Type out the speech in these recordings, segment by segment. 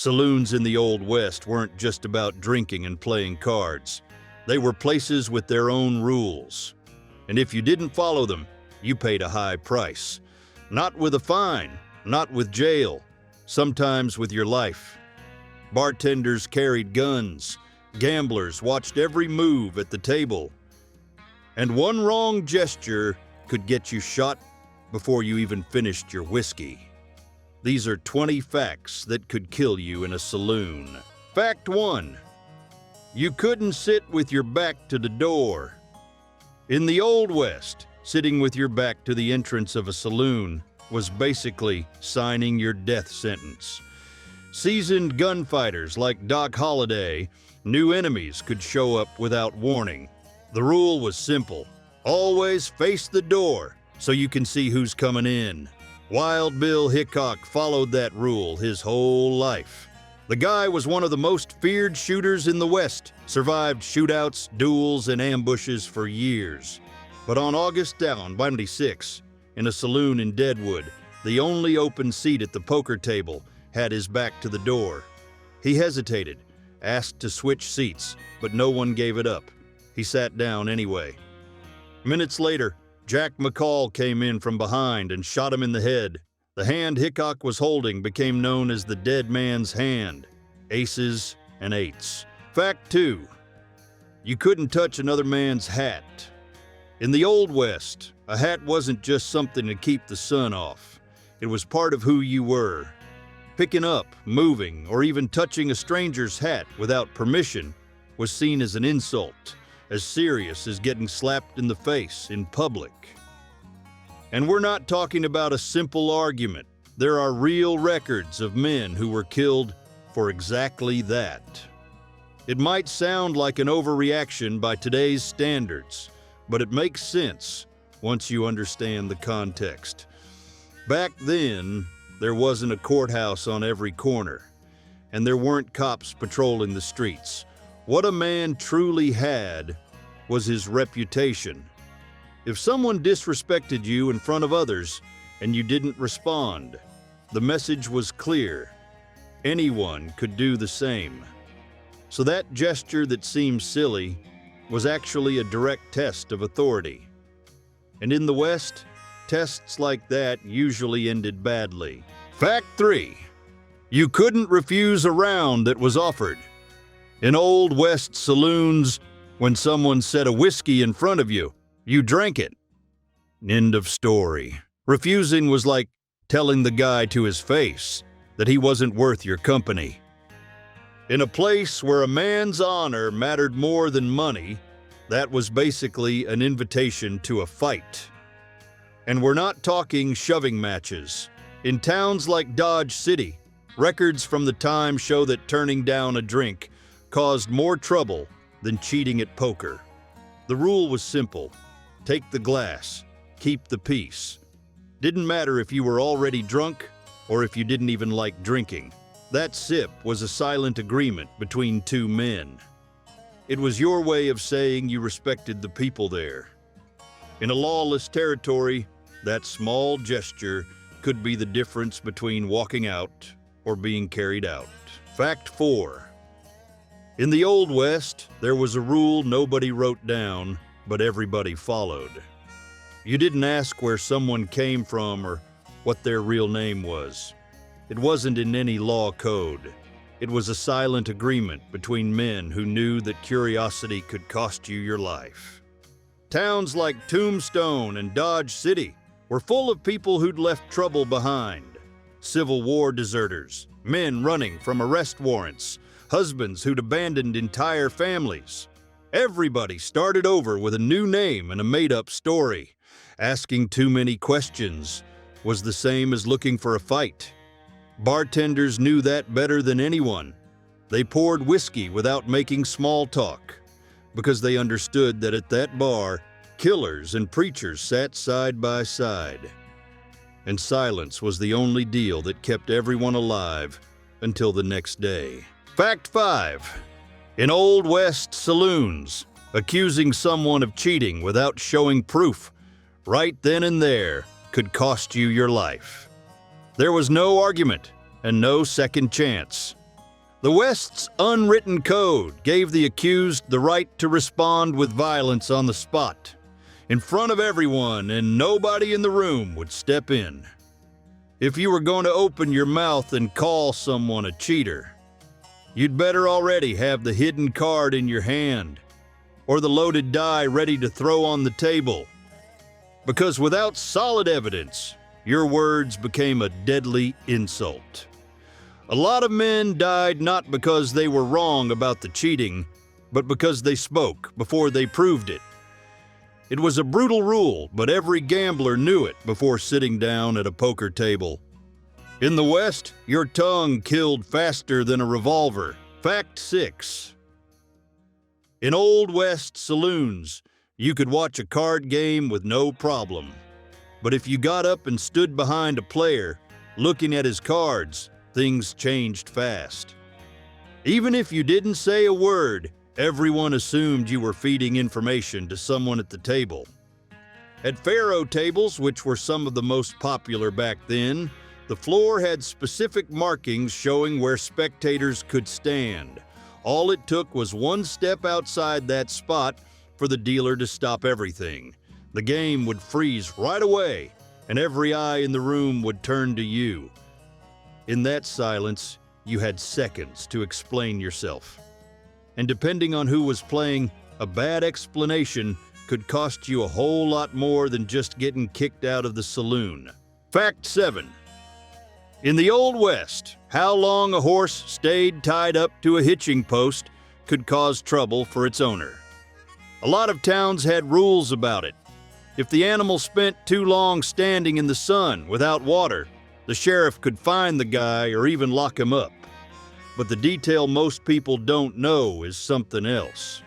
Saloons in the Old West weren't just about drinking and playing cards. They were places with their own rules. And if you didn't follow them, you paid a high price. Not with a fine, not with jail, sometimes with your life. Bartenders carried guns. Gamblers watched every move at the table. And one wrong gesture could get you shot before you even finished your whiskey. These are 20 facts that could kill you in a saloon. Fact 1. You couldn't sit with your back to the door. In the Old West, sitting with your back to the entrance of a saloon was basically signing your death sentence. Seasoned gunfighters like Doc Holliday knew enemies could show up without warning. The rule was simple. Always face the door so you can see who's coming in. Wild Bill Hickok followed that rule his whole life. The guy was one of the most feared shooters in the West, survived shootouts, duels, and ambushes for years. But on August 26, in a saloon in Deadwood, the only open seat at the poker table had his back to the door. He hesitated, asked to switch seats, but no one gave it up. He sat down anyway. Minutes later, Jack McCall came in from behind and shot him in the head. The hand Hickok was holding became known as the dead man's hand. Aces and eights. Fact 2. You couldn't touch another man's hat. In the Old West, a hat wasn't just something to keep the sun off. It was part of who you were. Picking up, moving, or even touching a stranger's hat without permission was seen as an insult, as serious as getting slapped in the face in public. And we're not talking about a simple argument. There are real records of men who were killed for exactly that. It might sound like an overreaction by today's standards, but it makes sense once you understand the context. Back then, there wasn't a courthouse on every corner, and there weren't cops patrolling the streets. What a man truly had was his reputation. If someone disrespected you in front of others and you didn't respond, the message was clear. Anyone could do the same. So that gesture that seems silly was actually a direct test of authority. And in the West, tests like that usually ended badly. Fact 3. You couldn't refuse a round that was offered. In Old West saloons, when someone set a whiskey in front of you, you drank it. End of story. Refusing was like telling the guy to his face that he wasn't worth your company. In a place where a man's honor mattered more than money, that was basically an invitation to a fight. And we're not talking shoving matches. In towns like Dodge City, records from the time show that turning down a drink caused more trouble than cheating at poker. The rule was simple. Take the glass, keep the peace. Didn't matter if you were already drunk or if you didn't even like drinking. That sip was a silent agreement between two men. It was your way of saying you respected the people there. In a lawless territory, that small gesture could be the difference between walking out or being carried out. Fact 4. In the Old West, there was a rule nobody wrote down, but everybody followed. You didn't ask where someone came from or what their real name was. It wasn't in any law code. It was a silent agreement between men who knew that curiosity could cost you your life. Towns like Tombstone and Dodge City were full of people who'd left trouble behind. Civil War deserters, men running from arrest warrants, husbands who'd abandoned entire families. Everybody started over with a new name and a made-up story. Asking too many questions was the same as looking for a fight. Bartenders knew that better than anyone. They poured whiskey without making small talk, because they understood that at that bar, killers and preachers sat side by side. And silence was the only deal that kept everyone alive until the next day. Fact 5. In Old West saloons, accusing someone of cheating without showing proof, right then and there, could cost you your life. There was no argument and no second chance. The West's unwritten code gave the accused the right to respond with violence on the spot, in front of everyone, and nobody in the room would step in. If you were going to open your mouth and call someone a cheater, you'd better already have the hidden card in your hand or the loaded die ready to throw on the table, because without solid evidence, your words became a deadly insult. A lot of men died not because they were wrong about the cheating, but because they spoke before they proved it. It was a brutal rule, but every gambler knew it before sitting down at a poker table. In the West, your tongue killed faster than a revolver. Fact 6. In Old West saloons, you could watch a card game with no problem. But if you got up and stood behind a player, looking at his cards, things changed fast. Even if you didn't say a word, everyone assumed you were feeding information to someone at the table. At faro tables, which were some of the most popular back then, the floor had specific markings showing where spectators could stand. All it took was one step outside that spot for the dealer to stop everything. The game would freeze right away, and every eye in the room would turn to you. In that silence, you had seconds to explain yourself. And depending on who was playing, a bad explanation could cost you a whole lot more than just getting kicked out of the saloon. Fact 7. In the Old West, how long a horse stayed tied up to a hitching post could cause trouble for its owner. A lot of towns had rules about it. If the animal spent too long standing in the sun without water, the sheriff could fine the guy or even lock him up. But the detail most people don't know is something else.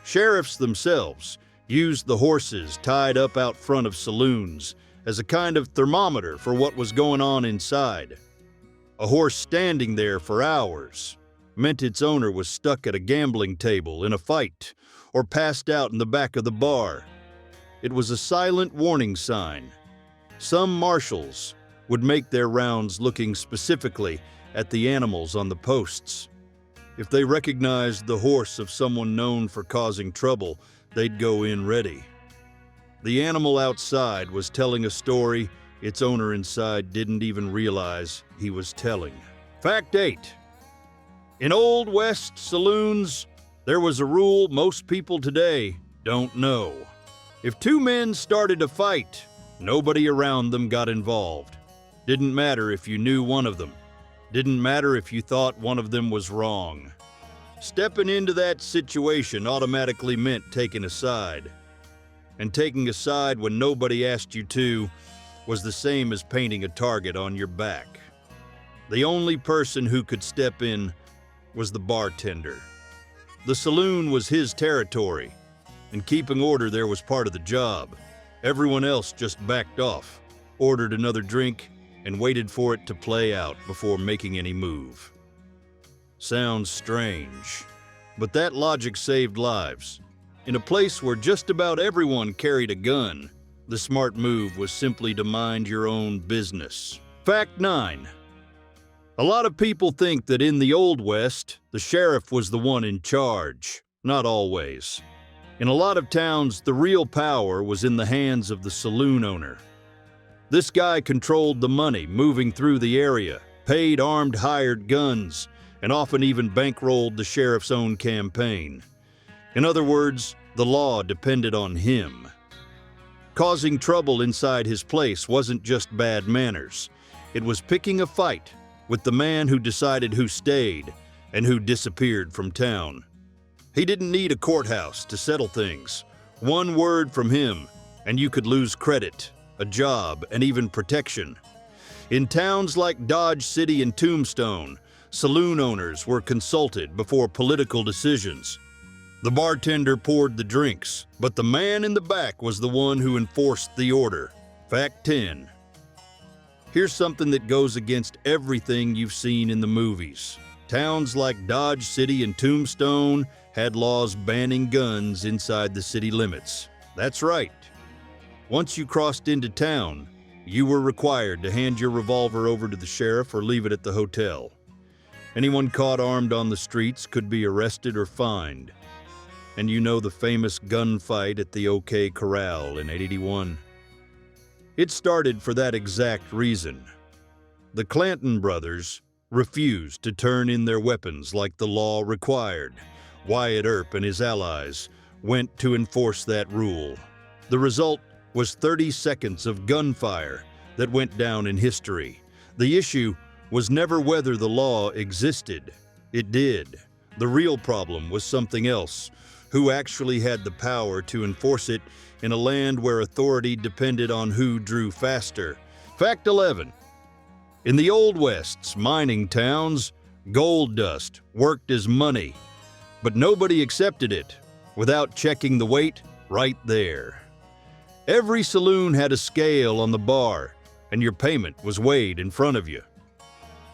Sheriffs themselves used the horses tied up out front of saloons as a kind of thermometer for what was going on inside. A horse standing there for hours meant its owner was stuck at a gambling table in a fight or passed out in the back of the bar. It was a silent warning sign. Some marshals would make their rounds looking specifically at the animals on the posts. If they recognized the horse of someone known for causing trouble, they'd go in ready. The animal outside was telling a story its owner inside didn't even realize he was telling. Fact 8. In Old West saloons, there was a rule most people today don't know. If two men started a fight, nobody around them got involved. Didn't matter if you knew one of them. Didn't matter if you thought one of them was wrong. Stepping into that situation automatically meant taking a side. And taking a side when nobody asked you to was the same as painting a target on your back. The only person who could step in was the bartender. The saloon was his territory, and keeping order there was part of the job. Everyone else just backed off, ordered another drink, and waited for it to play out before making any move. Sounds strange, but that logic saved lives. In a place where just about everyone carried a gun, the smart move was simply to mind your own business. Fact 9. A lot of people think that in the Old West, the sheriff was the one in charge. Not always. In a lot of towns, the real power was in the hands of the saloon owner. This guy controlled the money moving through the area, paid armed hired guns, and often even bankrolled the sheriff's own campaign. In other words, the law depended on him. Causing trouble inside his place wasn't just bad manners. It was picking a fight with the man who decided who stayed and who disappeared from town. He didn't need a courthouse to settle things. One word from him, and you could lose credit, a job, and even protection. In towns like Dodge City and Tombstone, saloon owners were consulted before political decisions. The bartender poured the drinks, but the man in the back was the one who enforced the order. Fact 10. Here's something that goes against everything you've seen in the movies. Towns like Dodge City and Tombstone had laws banning guns inside the city limits. That's right. Once you crossed into town, you were required to hand your revolver over to the sheriff or leave it at the hotel. Anyone caught armed on the streets could be arrested or fined. And you know the famous gunfight at the OK Corral in 81? It started for that exact reason. The Clanton brothers refused to turn in their weapons like the law required. Wyatt Earp and his allies went to enforce that rule. The result was 30 seconds of gunfire that went down in history. The issue was never whether the law existed. It did. The real problem was something else: who actually had the power to enforce it in a land where authority depended on who drew faster. Fact 11. In the Old West's mining towns, gold dust worked as money, but nobody accepted it without checking the weight right there. Every saloon had a scale on the bar, and your payment was weighed in front of you.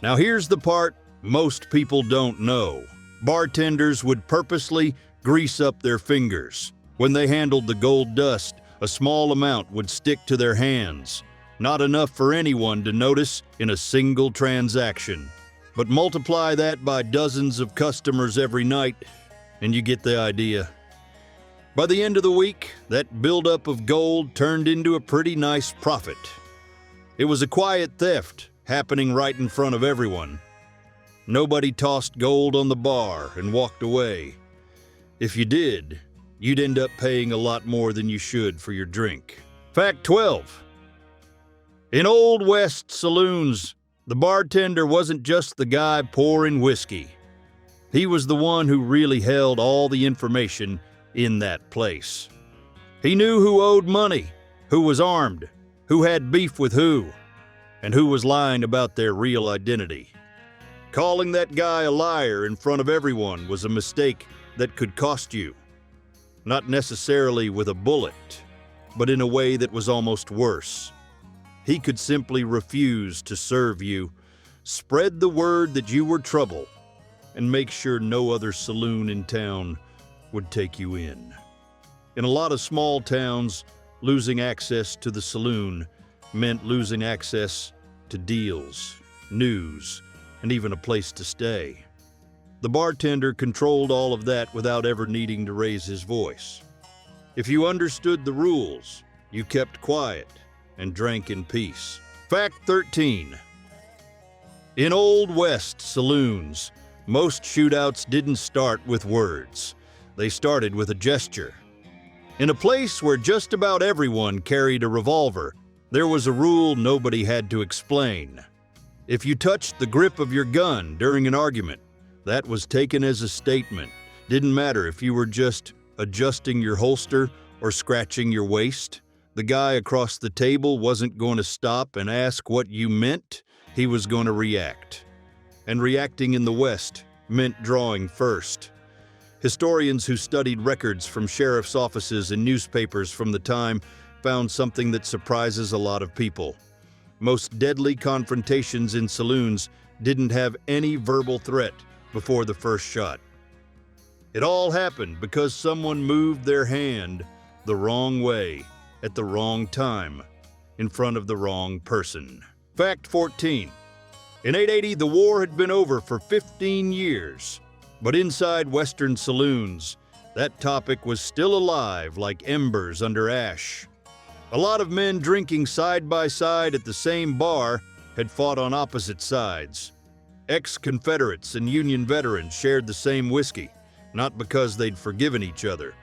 Now here's the part most people don't know. Bartenders would purposely grease up their fingers. When they handled the gold dust, a small amount would stick to their hands. Not enough for anyone to notice in a single transaction. But multiply that by dozens of customers every night, and you get the idea. By the end of the week, that buildup of gold turned into a pretty nice profit. It was a quiet theft happening right in front of everyone. Nobody tossed gold on the bar and walked away. If you did, you'd end up paying a lot more than you should for your drink. Fact 12. In Old West saloons, the bartender wasn't just the guy pouring whiskey. He was the one who really held all the information in that place. He knew who owed money, who was armed, who had beef with who, and who was lying about their real identity. Calling that guy a liar in front of everyone was a mistake that could cost you. Not necessarily with a bullet, but in a way that was almost worse. He could simply refuse to serve you, spread the word that you were trouble, and make sure no other saloon in town would take you in. In a lot of small towns, losing access to the saloon meant losing access to deals, news, and even a place to stay. The bartender controlled all of that without ever needing to raise his voice. If you understood the rules, you kept quiet and drank in peace. Fact 13. In Old West saloons, most shootouts didn't start with words. They started with a gesture. In a place where just about everyone carried a revolver, there was a rule nobody had to explain. If you touched the grip of your gun during an argument, that was taken as a statement. Didn't matter if you were just adjusting your holster or scratching your waist. The guy across the table wasn't going to stop and ask what you meant. He was going to react. And reacting in the West meant drawing first. Historians who studied records from sheriff's offices and newspapers from the time found something that surprises a lot of people. Most deadly confrontations in saloons didn't have any verbal threat before the first shot. It all happened because someone moved their hand the wrong way at the wrong time in front of the wrong person. Fact 14. In 880, the war had been over for 15 years, but inside Western saloons, that topic was still alive like embers under ash. A lot of men drinking side by side at the same bar had fought on opposite sides. Ex-Confederates and Union veterans shared the same whiskey, not because they'd forgiven each other,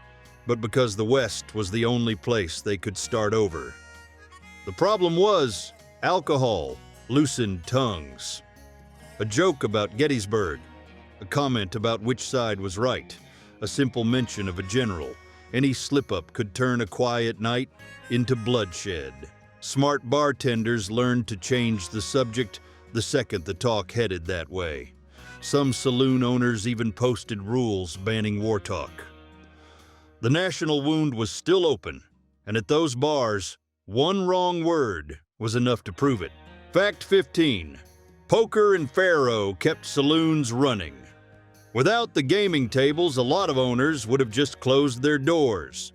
but because the West was the only place they could start over. The problem was, alcohol loosened tongues. A joke about Gettysburg, a comment about which side was right, a simple mention of a general. Any slip-up could turn a quiet night into bloodshed. Smart bartenders learned to change the subject the second the talk headed that way. Some saloon owners even posted rules banning war talk. The national wound was still open, and at those bars, one wrong word was enough to prove it. Fact 15. Poker and faro kept saloons running. Without the gaming tables, a lot of owners would have just closed their doors.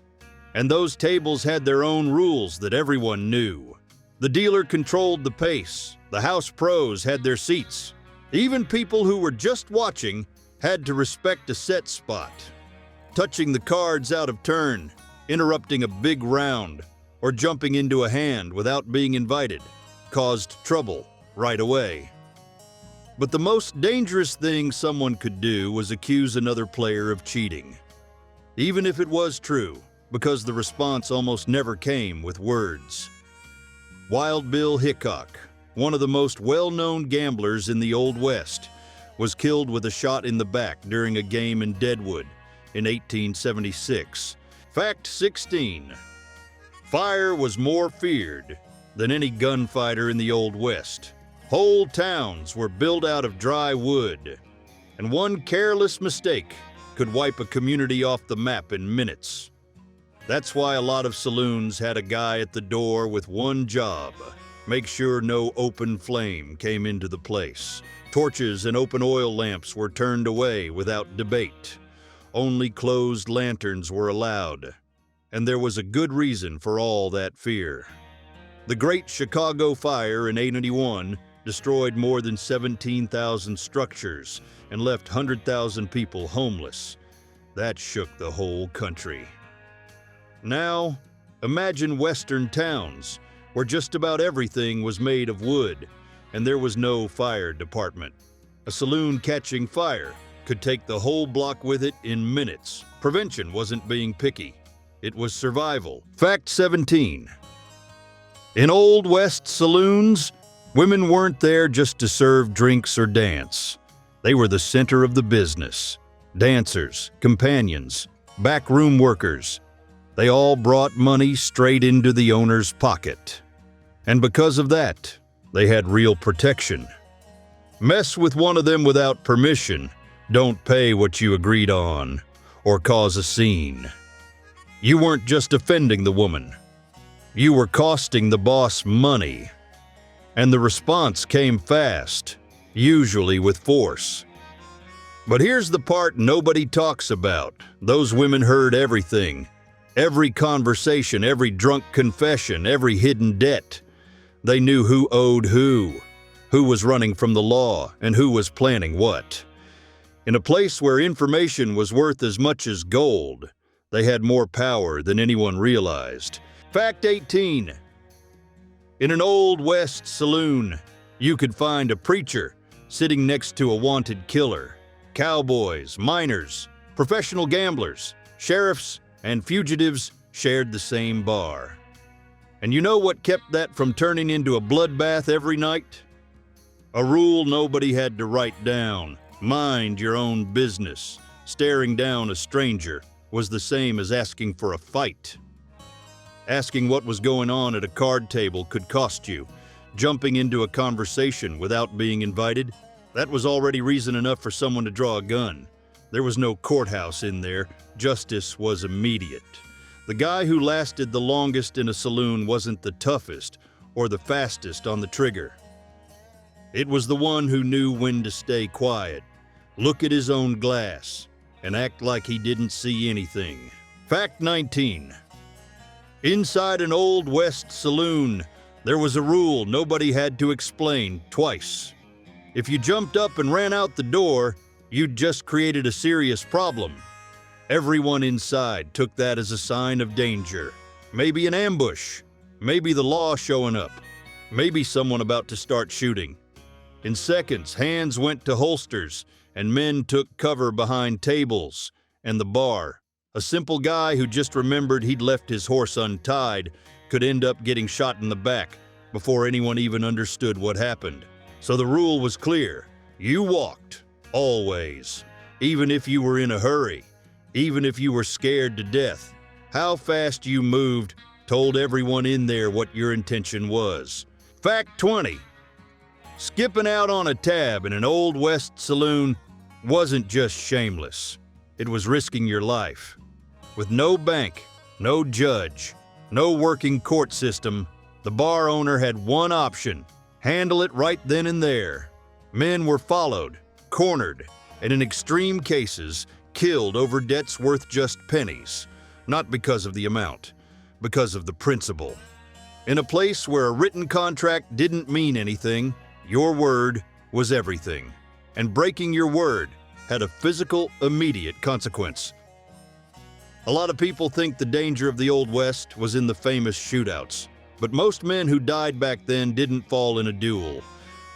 And those tables had their own rules that everyone knew. The dealer controlled the pace. The house pros had their seats. Even people who were just watching had to respect a set spot. Touching the cards out of turn, interrupting a big round, or jumping into a hand without being invited caused trouble right away. But the most dangerous thing someone could do was accuse another player of cheating. Even if it was true, because the response almost never came with words. Wild Bill Hickok, one of the most well-known gamblers in the Old West, was killed with a shot in the back during a game in Deadwood in 1876. Fact 16. Fire was more feared than any gunfighter in the Old West. Whole towns were built out of dry wood, and one careless mistake could wipe a community off the map in minutes. That's why a lot of saloons had a guy at the door with one job: make sure no open flame came into the place. Torches and open oil lamps were turned away without debate. Only closed lanterns were allowed, and there was a good reason for all that fear. The Great Chicago Fire in 1881 destroyed more than 17,000 structures and left 100,000 people homeless. That shook the whole country. Now, imagine Western towns where just about everything was made of wood and there was no fire department. A saloon catching fire could take the whole block with it in minutes. Prevention wasn't being picky. It was survival. Fact 17. In Old West saloons, women weren't there just to serve drinks or dance. They were the center of the business. Dancers, companions, backroom workers. They all brought money straight into the owner's pocket. And because of that, they had real protection. Mess with one of them without permission, don't pay what you agreed on, or cause a scene. You weren't just offending the woman. You were costing the boss money. And the response came fast, usually with force. But here's the part nobody talks about. Those women heard everything. Every conversation, every drunk confession, every hidden debt. They knew who owed who was running from the law, and who was planning what. In a place where information was worth as much as gold, they had more power than anyone realized. Fact 18. In an Old West saloon, you could find a preacher sitting next to a wanted killer. Cowboys, miners, professional gamblers, sheriffs, and fugitives shared the same bar. And you know what kept that from turning into a bloodbath every night? A rule nobody had to write down: mind your own business. Staring down a stranger was the same as asking for a fight. Asking what was going on at a card table could cost you. Jumping into a conversation without being invited, that was already reason enough for someone to draw a gun. There was no courthouse in there. Justice was immediate. The guy who lasted the longest in a saloon wasn't the toughest or the fastest on the trigger. It was the one who knew when to stay quiet, look at his own glass, and act like he didn't see anything. Fact 19. Inside an Old West saloon, there was a rule nobody had to explain twice. If you jumped up and ran out the door, you'd just created a serious problem. Everyone inside took that as a sign of danger. Maybe an ambush, maybe the law showing up, maybe someone about to start shooting. In seconds, hands went to holsters, and men took cover behind tables and the bar. A simple guy who just remembered he'd left his horse untied could end up getting shot in the back before anyone even understood what happened. So the rule was clear. You walked, always, even if you were in a hurry, even if you were scared to death. How fast you moved told everyone in there what your intention was. Fact 20. Skipping out on a tab in an Old West saloon wasn't just shameless. It was risking your life. With no bank, no judge, no working court system, the bar owner had one option: handle it right then and there. Men were followed, cornered, and in extreme cases, killed over debts worth just pennies. Not because of the amount, because of the principle. In a place where a written contract didn't mean anything, your word was everything. and breaking your word had a physical, immediate consequence. A lot of people think the danger of the Old West was in the famous shootouts, but most men who died back then didn't fall in a duel.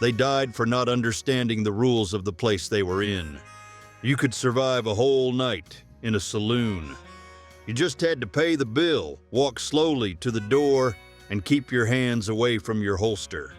They died for not understanding the rules of the place they were in. You could survive a whole night in a saloon. You just had to pay the bill, walk slowly to the door, and keep your hands away from your holster.